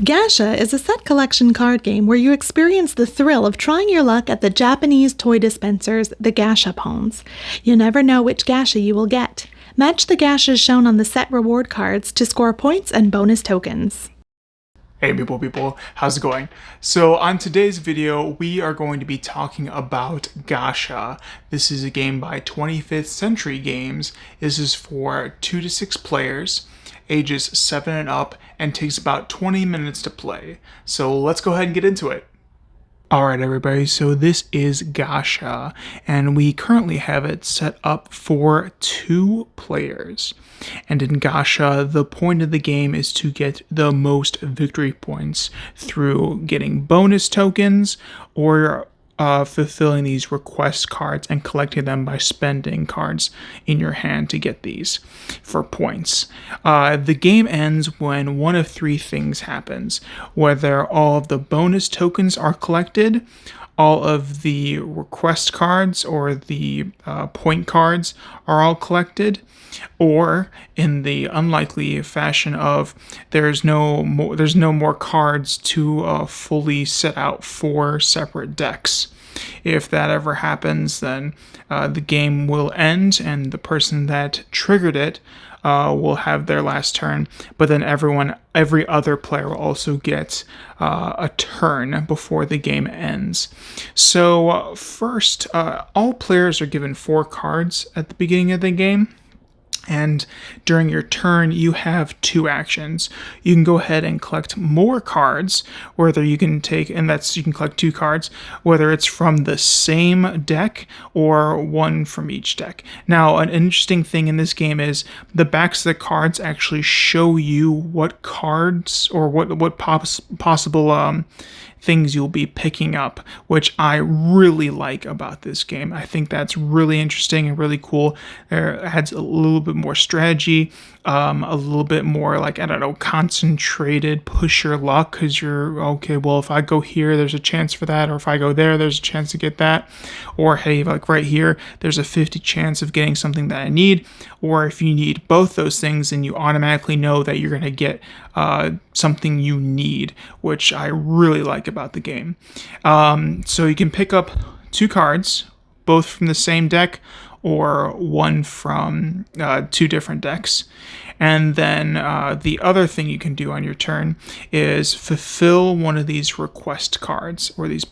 Gasha is a set collection card game where you experience the thrill of trying your luck at the Japanese toy dispensers, the Gasha Pones. You never know which Gasha you will get. Match the Gashas shown on the set reward cards to score points and bonus tokens. Hey people, how's it going? So on today's video, we are going to be talking about Gasha. This is a game by 25th Century Games. This is for 2 to 6 players, ages 7 and up, and takes about 20 minutes to play. So let's go ahead and get into it. Alright everybody, so this is Gasha, and we currently have it set up for 2 players. And in Gasha, the point of the game is to get the most victory points through getting bonus tokens or fulfilling these request cards and collecting them by spending cards in your hand to get these for points. The game ends when one of 3 things happens: whether all of the bonus tokens are collected, all of the request cards or the point cards are all collected, or in the unlikely fashion of there's no more cards to fully set out 4 separate decks. If that ever happens, then the game will end and the person that triggered it will have their last turn, but then every other player will also get a turn before the game ends. So first, all players are given 4 cards at the beginning of the game. And during your turn, you have 2 actions. You can go ahead and collect more cards, whether you can take, and that's, you can collect 2 cards, whether it's from the same deck or one from each deck. Now, an interesting thing in this game is the backs of the cards actually show you what cards or what possible things you'll be picking up, which I really like about this game. I think that's really interesting and really cool. It adds a little bit more strategy, a little bit more, like, I don't know, concentrated push your luck, because you're, okay, well, if I go here, there's a chance for that, or if I go there, there's a chance to get that, or hey, like right here, there's a 50 chance of getting something that I need, or if you need both those things, then you automatically know that you're going to get something you need, which I really like about the game. So you can pick up 2 cards, both from the same deck or one from 2 different decks. And then the other thing you can do on your turn is fulfill one of these request cards, or these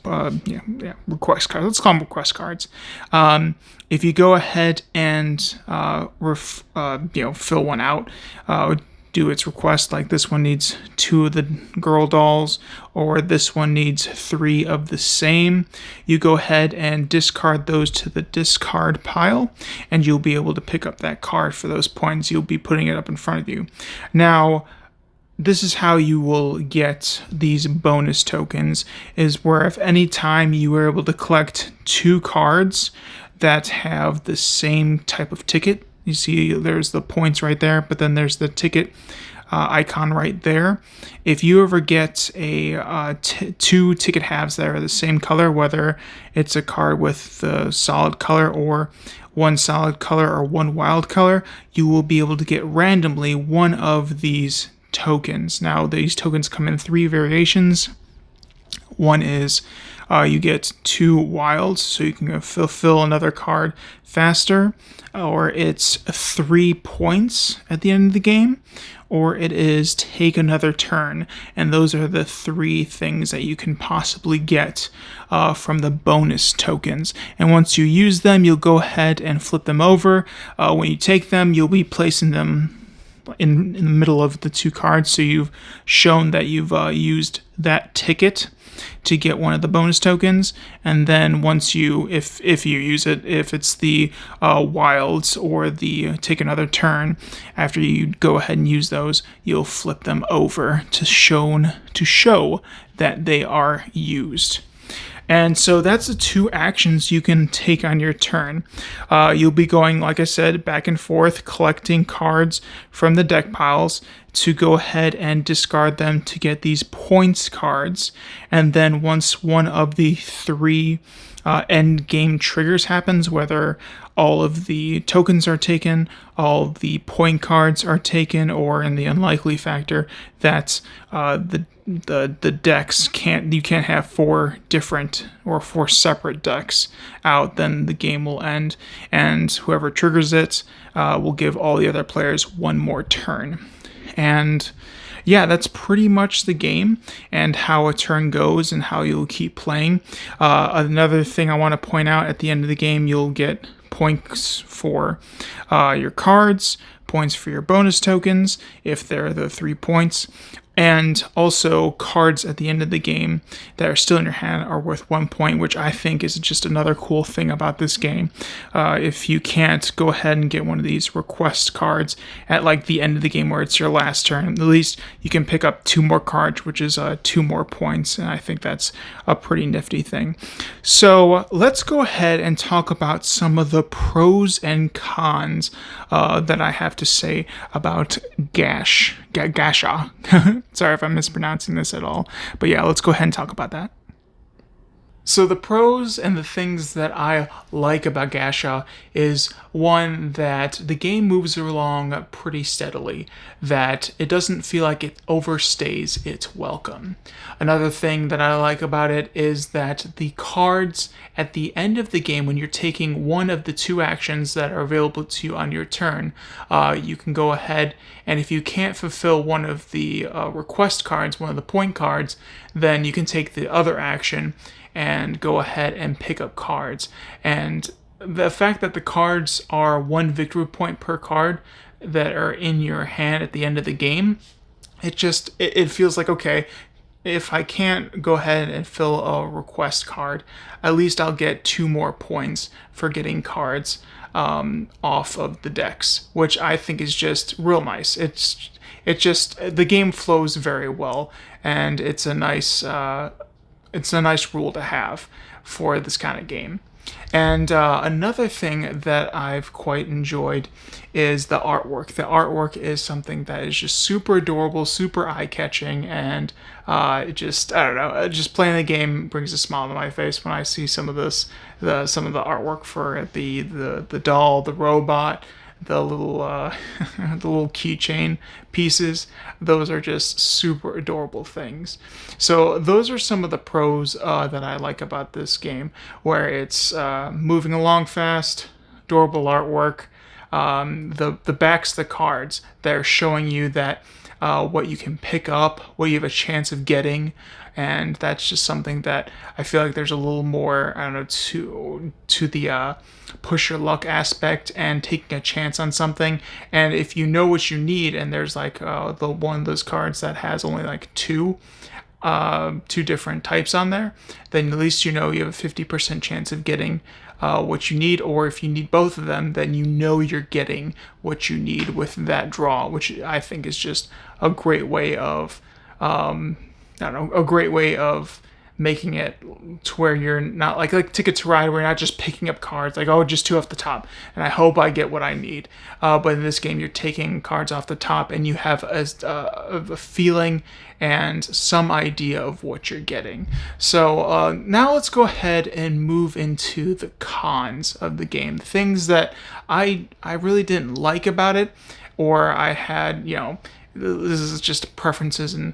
request cards. Let's call them request cards. If you go ahead and fill one out, do its request, like this one needs 2 of the girl dolls, or this one needs 3 of the same, you go ahead and discard those to the discard pile, and you'll be able to pick up that card for those points. You'll be putting it up in front of you. Now, this is how you will get these bonus tokens, is where if any time you were able to collect 2 cards that have the same type of ticket. You see there's the points right there, but then there's the ticket icon right there. If you ever get a 2 ticket halves that are the same color, whether it's a card with the solid color or 1 solid color or 1 wild color, you will be able to get randomly one of these tokens. Now, these tokens come in 3 variations. One is you get 2 wilds, so you can fulfill another card faster, or it's 3 points at the end of the game, or it is take another turn. And those are the 3 things that you can possibly get from the bonus tokens. And once you use them, you'll go ahead and flip them over. When you take them, you'll be placing them in the middle of the 2 cards, so you've shown that you've used that ticket to get one of the bonus tokens. And then once you, if you use it, if it's the wilds or the take another turn, after you go ahead and use those, you'll flip them over to show that they are used. And so that's the 2 actions you can take on your turn. You'll be going, like I said, back and forth, collecting cards from the deck piles to go ahead and discard them to get these points cards. And then once one of the three end game triggers happens, whether all of the tokens are taken, all the point cards are taken, or in the unlikely factor that the decks you can't have four different or four separate decks out, then the game will end, and whoever triggers it will give all the other players one more turn. And yeah, that's pretty much the game and how a turn goes and how you'll keep playing. Another thing I want to point out, at the end of the game, you'll get points for your cards, points for your bonus tokens, if they're the 3 points, and also cards at the end of the game that are still in your hand are worth 1 point, which I think is just another cool thing about this game. If you can't go ahead and get one of these request cards at like the end of the game where it's your last turn, at least you can pick up 2 more cards, which is 2 more points, and I think that's a pretty nifty thing. So let's go ahead and talk about some of the pros and cons that I have to say about Gasha. Sorry if I'm mispronouncing this at all. But yeah, let's go ahead and talk about that. So the pros and the things that I like about Gasha is, one, that the game moves along pretty steadily, that it doesn't feel like it overstays its welcome. Another thing that I like about it is that the cards at the end of the game, when you're taking one of the 2 actions that are available to you on your turn, you can go ahead, and if you can't fulfill one of the request cards, one of the point cards, then you can take the other action and go ahead and pick up cards. And the fact that the cards are 1 victory point per card that are in your hand at the end of the game, it feels like, okay, if I can't go ahead and fill a request card, at least I'll get 2 more points for getting cards off of the decks, which I think is just real nice. The game flows very well, and it's a nice rule to have for this kind of game. And another thing that I've quite enjoyed is the artwork. The artwork is something that is just super adorable, super eye-catching, and I don't know, just playing the game brings a smile to my face when I see some of the artwork for the doll, the robot, the little the little keychain pieces. Those are just super adorable things. So those are some of the pros that I like about this game, where it's moving along fast, adorable artwork, the backs of the cards, they're showing you that what you can pick up, what you have a chance of getting, and that's just something that I feel like there's a little more, I don't know, to the push your luck aspect and taking a chance on something. And if you know what you need, and there's like the one of those cards that has only like two different types on there, then at least you know you have a 50% chance of getting what you need. Or if you need both of them, then you know you're getting what you need with that draw, which I think is just a great way of making it to where you're not like Ticket to Ride, where you're not just picking up cards like, oh, just 2 off the top and I hope I get what I need. But in this game, you're taking cards off the top and you have a feeling and some idea of what you're getting. So now let's go ahead and move into the cons of the game. Things that I really didn't like about it, or I had, this is just preferences and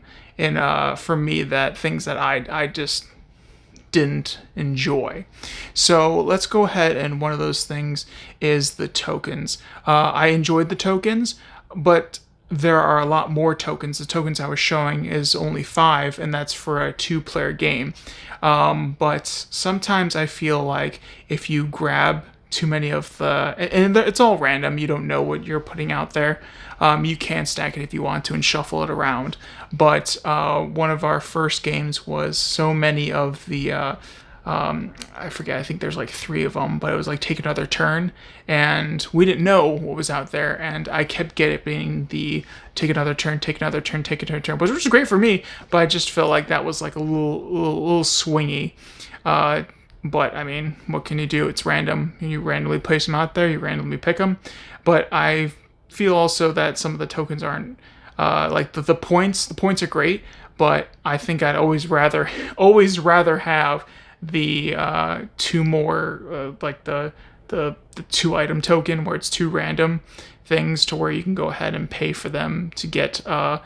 for me, that things that I just didn't enjoy. So let's go ahead, and one of those things is the tokens. I enjoyed the tokens, but there are a lot more tokens. The tokens I was showing is only 5, and that's for a 2-player game. But sometimes I feel like if you grab too many of and it's all random, you don't know what you're putting out there. You can stack it if you want to and shuffle it around. But one of our first games was so many of the I forget, I think there's like 3 of them, but it was like take another turn, and we didn't know what was out there, and I kept getting the take another turn, take another turn, take another turn, which was great for me, but I just felt like that was like a little swingy. But I mean, what can you do? It's random. You randomly place them out there, you randomly pick them. But I feel also that some of the tokens aren't Like the points. The points are great, but I think I'd always rather have the two more like the 2 item token where it's 2 random things to where you can go ahead and pay for them to get one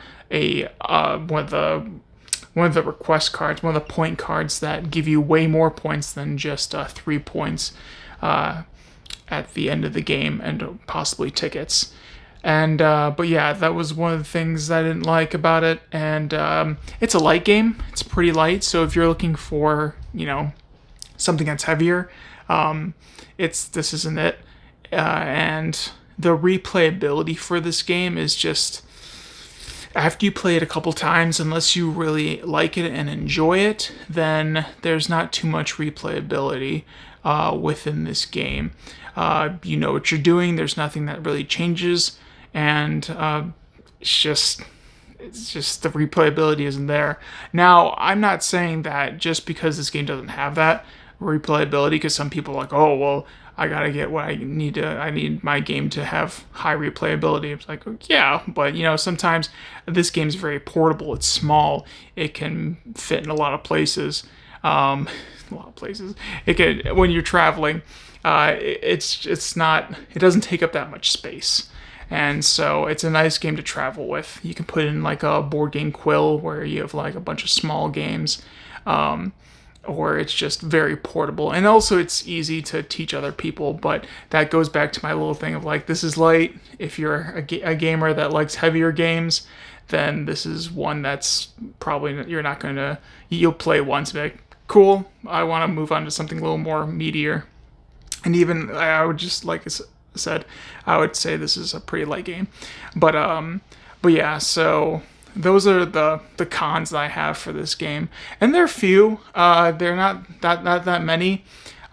of the request cards, one of the point cards that give you way more points than just 3 points at the end of the game and possibly tickets. And but yeah, that was one of the things I didn't like about it. And it's a light game. It's pretty light. So if you're looking for, something that's heavier, this isn't it. And the replayability for this game is just, after you play it a couple times, unless you really like it and enjoy it, then there's not too much replayability within this game. You know what you're doing. There's nothing that really changes, and it's just the replayability isn't there. Now, I'm not saying that just because this game doesn't have that replayability, because some people are like, oh, well, I gotta get what I need I need my game to have high replayability. It's like, yeah, but sometimes this game's very portable. It's small. It can fit in a lot of places. A lot of places. It can, when you're traveling, it's not. It doesn't take up that much space. And so it's a nice game to travel with. You can put in like a board game quill where you have like a bunch of small games. Or it's just very portable. And also it's easy to teach other people, but that goes back to my little thing of like, this is light. If you're a gamer that likes heavier games, then this is one that's probably, you'll play once and be like, cool, I want to move on to something a little more meatier. And even, I would just, like I said, I would say this is a pretty light game. But yeah, so those are the cons that I have for this game, and they're few. They're not that many.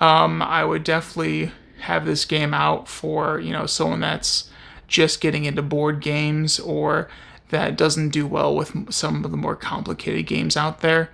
I would definitely have this game out for someone that's just getting into board games or that doesn't do well with some of the more complicated games out there.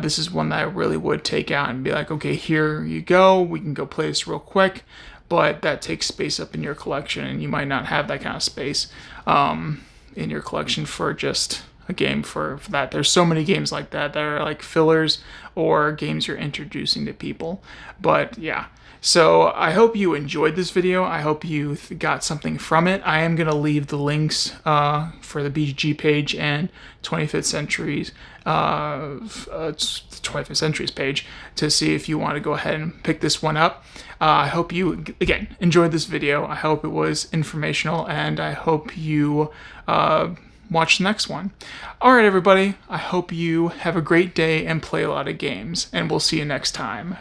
This is one that I really would take out and be like, okay, here you go. We can go play this real quick, but that takes space up in your collection, and you might not have that kind of space in your collection for just a game for that. There's so many games like that are like fillers or games you're introducing to people. But yeah, so I hope you enjoyed this video. I hope you got something from it. I am going to leave the links for the BGG page and 25th Century's 25th Century's page to see if you want to go ahead and pick this one up. I hope you, again, enjoyed this video. I hope it was informational, and I hope you watch the next one. Alright, everybody. I hope you have a great day and play a lot of games, and we'll see you next time.